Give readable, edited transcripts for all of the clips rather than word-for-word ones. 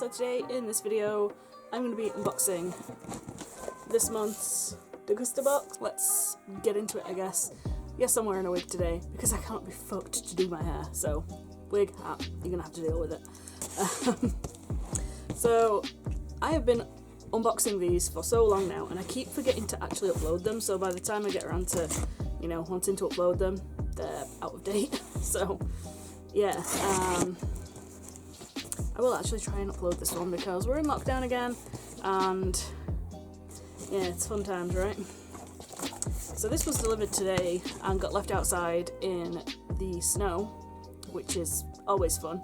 So today in this video I'm going to be unboxing this month's Degustabox. Let's get into it, I guess. Yes, I'm wearing a wig today because I can't be fucked to do my hair, so wig, you're going to have to deal with it. So I have been unboxing these for so long now and I keep forgetting to actually upload them, so by the time I get around to, you know, wanting to upload them, they're out of date. So yeah, I will actually try and upload this one because we're in lockdown again and yeah, it's fun times, right? So this was delivered today and got left outside in the snow, which is always fun.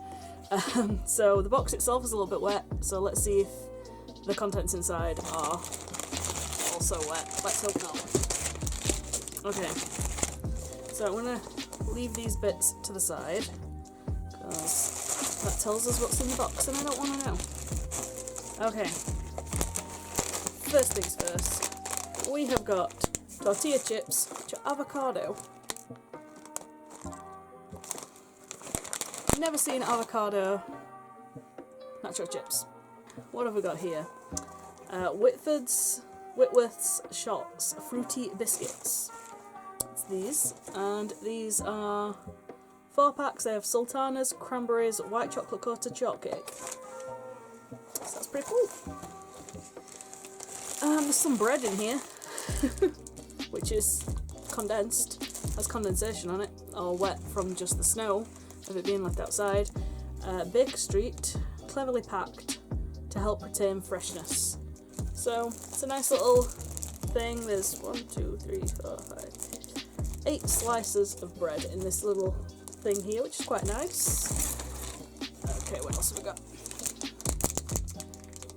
So the box itself is a little bit wet, so let's see if the contents inside are also wet. Let's hope not. Okay, so I'm going to leave these bits to the side because that tells us what's in the box and I don't want to know. Okay, first things first, we have got tortilla chips, avocado. Never seen avocado nacho chips. What have we got here? Whitworth's Shots Fruity Biscuits. It's these, and these are 4 packs. They have sultanas, cranberries, white chocolate coated shortcake. So that's pretty cool. There's some bread in here, which is condensed, has condensation on it, or wet from just the snow of it being left outside. Baker Street, cleverly packed to help retain freshness. So it's a nice little thing. There's 1, 2, 3, 4, 5, 8 slices of bread in this little thing here, which is quite nice. Okay, what else have we got?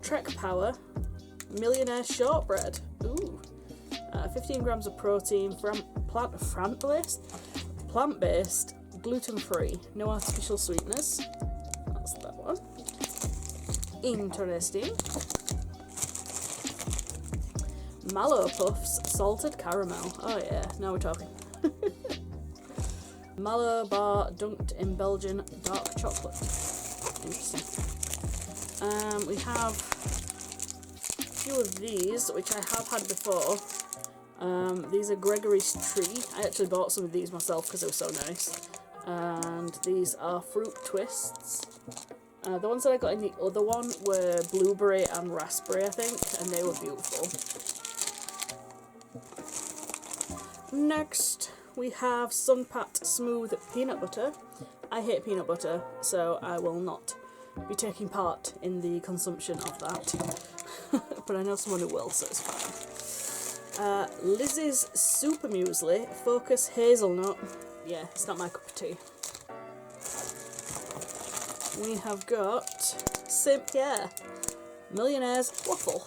Trek Power Millionaire Shortbread. Ooh. 15 grams of protein, plant-based, gluten-free, no artificial sweeteners. That's that one. Interesting. Mallow Puffs Salted Caramel. Oh yeah, now we're talking. Mallow Bar dunked in Belgian dark chocolate. Interesting. We have a few of these, which I have had before. These are Gregory's Tree. I actually bought some of these myself because they were so nice. And these are fruit twists. The ones that I got in the other one were blueberry and raspberry, I think, and they were beautiful. Next, we have Sunpat Smooth Peanut Butter. I hate peanut butter, so I will not be taking part in the consumption of that. But I know someone who will, so it's fine. Lizzie's Super Muesli Focus Hazelnut. Yeah, it's not my cup of tea. We have got St. Pierre Millionaire's Waffle.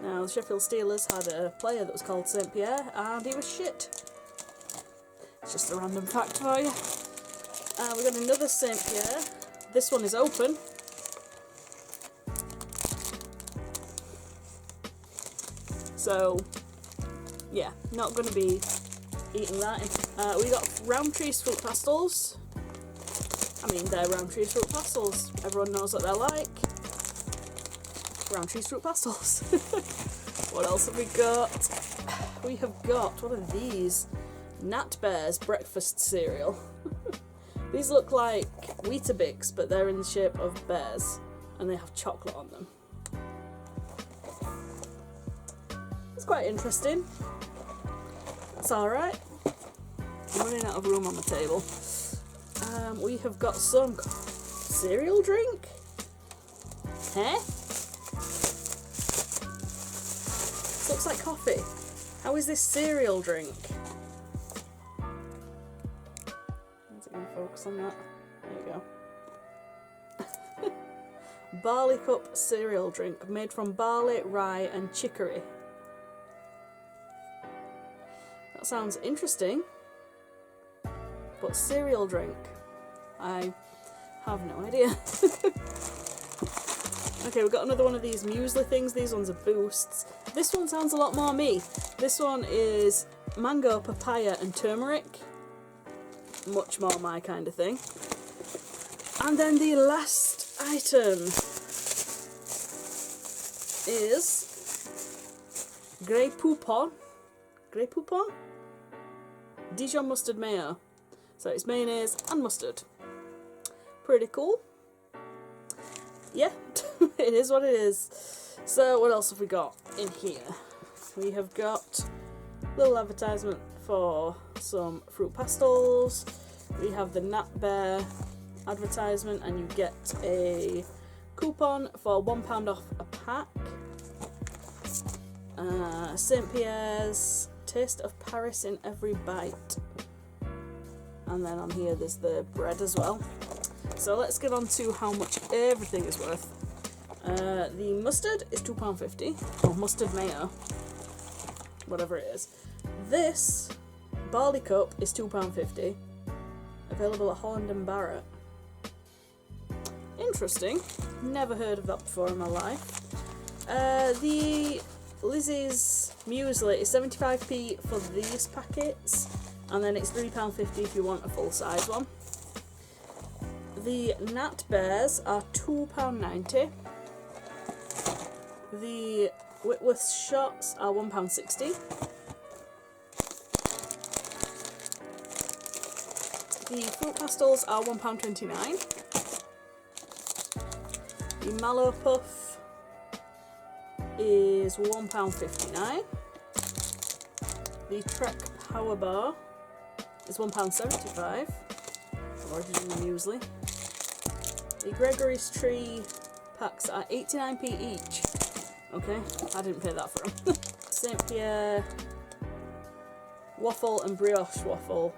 Now, the Sheffield Steelers had a player that was called St. Pierre, and he was shit. It's just a random fact for you. We got another St. Pierre. This one is open. So, yeah, not going to be eating that. We got Roundtree's Fruit Pastels. I mean, they're Roundtree's Fruit Pastels. Everyone knows what they're like. Roundtree's Fruit Pastels. What else have we got? We have got, what are these? Nat Bear's Breakfast Cereal. These look like Weetabix, but they're in the shape of bears, and they have chocolate on them. It's quite interesting. It's alright. I'm running out of room on the table. We have got some cereal drink. Huh? This looks like coffee. How is this cereal drink? Is it going to focus on that? There you go. Barley Cup cereal drink made from barley, rye and chicory. That sounds interesting. But cereal drink, I have no idea. Okay, we've got another one of these muesli things. These ones are boosts. This one sounds a lot more me. This one is mango, papaya and turmeric. Much more my kind of thing. And then the last item is Grey Poupon. Dijon mustard mayo. So it's mayonnaise and mustard. Pretty cool. Yeah, it is what it is. So what else have we got in here? We have got a little advertisement for some fruit pastels. We have the Nat Bear advertisement, and you get a coupon for £1 off a pack. St. Pierre's, taste of Paris in every bite. And then on here there's the bread as well. So let's get on to how much everything is worth. The mustard is £2.50, or mustard mayo, whatever it is. This barley cup is £2.50, available at Holland and Barrett. Interesting, never heard of that before in my life. The Lizzie's muesli is 75p for these packets, and then it's £3.50 if you want a full size one. The Nat Bears are £2.90. The Whitworth shots are £1.60. The fruit pastels are £1.29. The Mallow Puff is £1.59. The Trek Power Bar is £1.75. Original muesli. The Gregory's Tree packs are 89p each. Okay, I didn't pay that for them. St. Pierre waffle and brioche waffle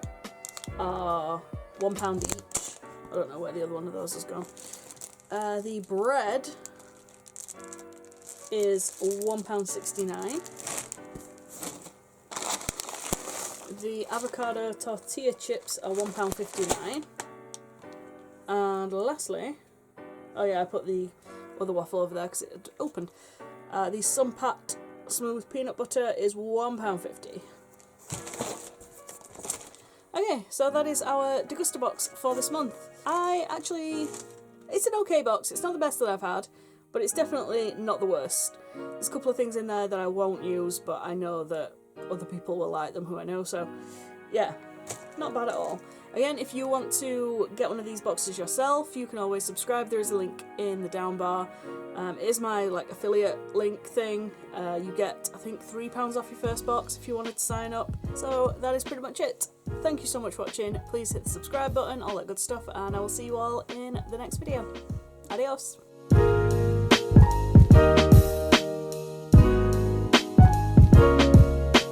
are £1 each. I don't know where the other one of those has gone. The bread is £1.69. The avocado tortilla chips are £1.59. And lastly, oh yeah, I put the other waffle over there because it had opened. The Sunpat smooth peanut butter is £1.50. Okay, so that is our Degustabox for this month. It's an okay box. It's not the best that I've had, but it's definitely not the worst. There's a couple of things in there that I won't use, but I know that other people will like them who I know, so yeah, not bad at all. Again, if you want to get one of these boxes yourself, you can always subscribe. There is a link in the down bar. It is my affiliate link thing. You get, I think, £3 off your first box if you wanted to sign up. So that is pretty much it. Thank you so much for watching. Please hit the subscribe button, all that good stuff, and I will see you all in the next video. Adios.